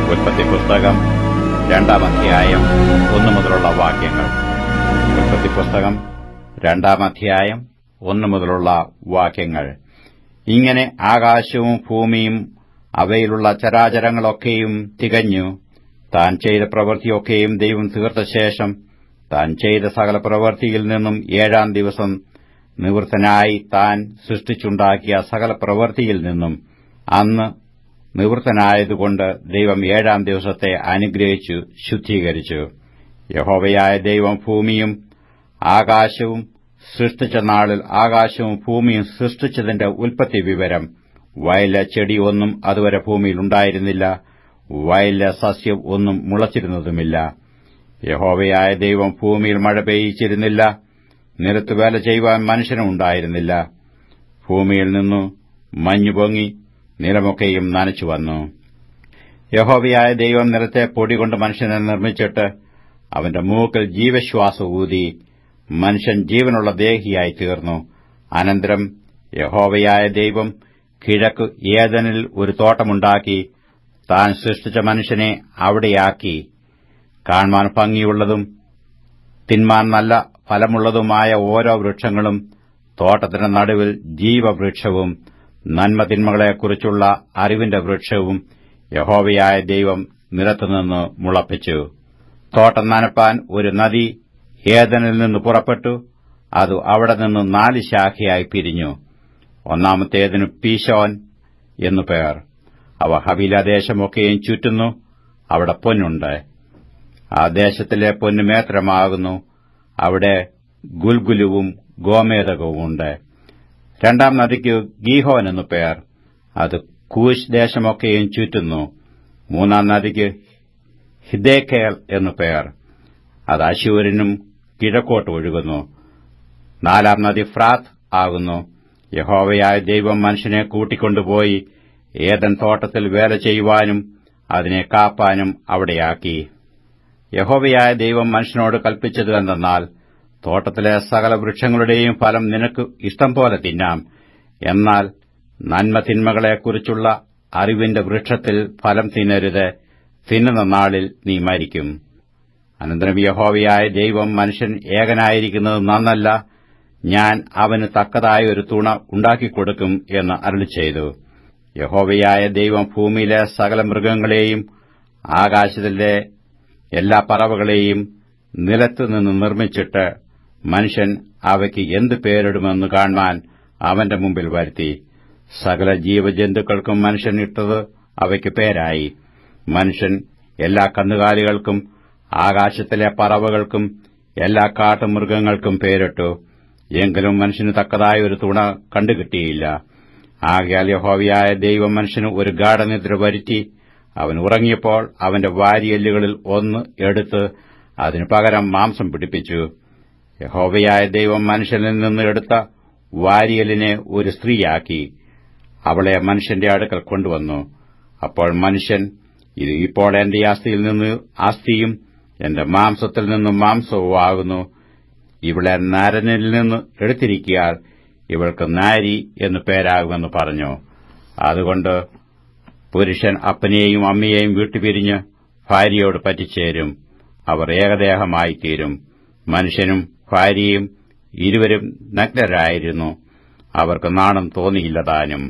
ഉൽപ്പത്തി പുസ്തകം 2-ാം അധ്യായം 1 മുതലുള്ള വാക്യങ്ങൾ. ഉൽപ്പത്തി പുസ്തകം 2-ാം അധ്യായം 1 മുതലുള്ള വാക്യങ്ങൾ. ഇങ്ങനെ ആകാശവും ഭൂമിയും അവയിലുള്ള ചരാചരങ്ങളൊക്കെയും തികഞ്ഞു. താൻ ചെയ്ത പ്രവൃത്തിയൊക്കെയും ദൈവം തീർത്ത ശേഷം താൻ ചെയ്ത സകല പ്രവൃത്തിയിൽ നിന്നും 7-ാം ദിവസം നിവൃത്തനായി താൻ സൃഷ്ടിച്ചുണ്ടാക്കിയ സകല പ്രവൃത്തിയിൽ നിന്നും അന്ന് നിവൃത്തനായതുകൊണ്ട് ദൈവം 7-ാം ദിവസത്തെ അനുഗ്രഹിച്ചു ശുദ്ധീകരിച്ചു. യഹോവയായ ദൈവം ഭൂമിയും ആകാശവും സൃഷ്ടിച്ച നാളിൽ ആകാശവും ഭൂമിയും സൃഷ്ടിച്ചതിന്റെ ഉൽപ്പത്തി വിവരം. വയലിലെ ചെടി ഒന്നും അതുവരെ ഭൂമിയിൽ ഉണ്ടായിരുന്നില്ല, വയലിലെ സസ്യം ഒന്നും മുളച്ചിരുന്നതുമില്ല. യഹോവയായ ദൈവം ഭൂമിയിൽ മഴ പെയ്യിച്ചിരുന്നില്ല, നിലത്ത് വേല ചെയ്യുവാൻ മനുഷ്യനും ഉണ്ടായിരുന്നില്ല. ഭൂമിയിൽ നിന്നു മഞ്ഞു പൊങ്ങി നിലമൊക്കെയും നനച്ചു വന്നു. യഹോവയായ ദൈവം നിലത്തെ പൊടികൊണ്ട് മനുഷ്യനെ നിർമ്മിച്ചിട്ട് അവന്റെ മൂക്കിൽ ജീവശ്വാസം ഊതി മനുഷ്യൻ ജീവനുള്ള ദേഹിയായി തീർന്നു. അനന്തരം യഹോവയായ ദൈവം കിഴക്ക് ഏദനിൽ ഒരു തോട്ടമുണ്ടാക്കി താൻ സൃഷ്ടിച്ച മനുഷ്യനെ അവിടെയാക്കി. കാണുവാൻ ഭംഗിയുള്ളതും തിന്മാൻ നല്ല ഫലമുള്ളതുമായ ഓരോ വൃക്ഷങ്ങളും തോട്ടത്തിന്റെ നടുവിൽ ജീവവൃക്ഷവും നന്മതിന്മകളെക്കുറിച്ചുള്ള അറിവിന്റെ വൃക്ഷവും യഹോവയായ ദൈവം നിലത്തുനിന്ന് മുളപ്പിച്ചു. തോട്ടം നനപ്പാൻ ഒരു നദി ഏദനിൽ നിന്ന് പുറപ്പെട്ടു. അത് അവിടെ നിന്ന് 4 ശാഖയായി പിരിഞ്ഞു. ഒന്നാമത്തേതിന് പീശോൻ എന്നു പേർ. അവ ഹവീലദേശമൊക്കെയും ചുറ്റുന്നു. അവിടെ പൊന്നുണ്ട്. ആ ദേശത്തിലെ പൊന്ന് മേത്രമാകുന്നു. അവിടെ ഗുൽഗുലുവും ഗോമേതകവുമുണ്ട്. 2-ാം നദിക്ക് ഗീഹോൻ എന്നു പേർ. അത് കൂശ് ദേശമൊക്കെയും ചുറ്റുന്നു. 3-ാം നദിക്ക് ഹിദ്ദേക്കേൽ എന്നു പേർ. അത് അശ്ശൂരിനും കിഴക്കോട്ട് ഒഴുകുന്നു. 4-ാം നദി ഫ്രാത്ത് ആകുന്നു. യഹോവയായ ദൈവം മനുഷ്യനെ കൂട്ടിക്കൊണ്ടുപോയി ഏദൻ തോട്ടത്തിൽ വേല ചെയ്യുവാനും അതിനെ കാപ്പാനും അവിടെയാക്കി. യഹോവയായ ദൈവം മനുഷ്യനോട് കൽപ്പിച്ചത് എന്തെന്നാൽ, തോട്ടത്തിലെ സകല വൃക്ഷങ്ങളുടെയും ഫലം നിനക്ക് ഇഷ്ടം പോലെ തിന്നാം, എന്നാൽ നന്മതിന്മകളെക്കുറിച്ചുള്ള അറിവിന്റെ വൃക്ഷത്തിൽ ഫലം തിന്നരുത്, തിന്നുന്ന നാളിൽ നീ മരിക്കും. അനന്തരം യഹോവയായ ദൈവം മനുഷ്യൻ ഏകനായിരിക്കുന്നത് നന്നല്ല, ഞാൻ അവന് തക്കതായ ഒരു തുണ ഉണ്ടാക്കിക്കൊടുക്കും എന്ന് അരുളിച്ചെയ്തു. യഹോവയായ ദൈവം ഭൂമിയിലെ സകല മൃഗങ്ങളെയും ആകാശത്തിലെ എല്ലാ പറവകളെയും നിലത്തുനിന്ന് നിർമ്മിച്ചിട്ട് മനുഷ്യൻ അവയ്ക്ക് എന്ത് പേരിടുമെന്ന് കാണുവാൻ അവന്റെ മുമ്പിൽ വരുത്തി. സകല ജീവജന്തുക്കൾക്കും മനുഷ്യൻ ഇട്ടത് അവയ്ക്ക് പേരായി. മനുഷ്യൻ എല്ലാ കന്നുകാലികൾക്കും ആകാശത്തിലെ പറവകൾക്കും എല്ലാ കാട്ടുമൃഗങ്ങൾക്കും പേരിട്ടു. എങ്കിലും മനുഷ്യന് തക്കതായ ഒരു തുണ കണ്ടുകിട്ടിയില്ല. ആകയാൽ യഹോവയായ ദൈവം മനുഷ്യന് ഒരു ഗാഢനിദ്ര വരുത്തി. അവൻ ഉറങ്ങിയപ്പോൾ അവന്റെ വാരിയെല്ലുകളിൽ ഒന്ന് എടുത്ത് അതിനു പകരം മാംസം പിടിപ്പിച്ചു. യഹോവയായ ദൈവം മനുഷ്യനിൽ നിന്ന് എടുത്ത വാരിയെല്ലിനെ ഒരു സ്ത്രീയാക്കി അവളെ മനുഷ്യന്റെ അടുക്കൽ കൊണ്ടുവന്നു. അപ്പോൾ മനുഷ്യൻ, ഇത് ഇപ്പോൾ എന്റെ അസ്ഥിയിൽ നിന്ന് അസ്ഥിയും എന്റെ മാംസത്തിൽ നിന്നും മാംസവും ആകുന്നു. ഇവളെ നരനിൽ നിന്ന് എടുത്തിരിക്കയാൽ ഇവൾക്ക് നാരി എന്നു പേരാകുമെന്ന് പറഞ്ഞു. അതുകൊണ്ട് പുരുഷൻ അപ്പനെയും അമ്മയെയും വിട്ടുപിരിഞ്ഞ് ഭാര്യയോട് പറ്റിച്ചേരും. അവർ ഏകദേഹമായിത്തീരും. മനുഷ്യനും ഭാര്യയും ഇരുവരും നഗ്നരായിരുന്നു. അവർക്ക് നാണം തോന്നിയില്ലതാനും.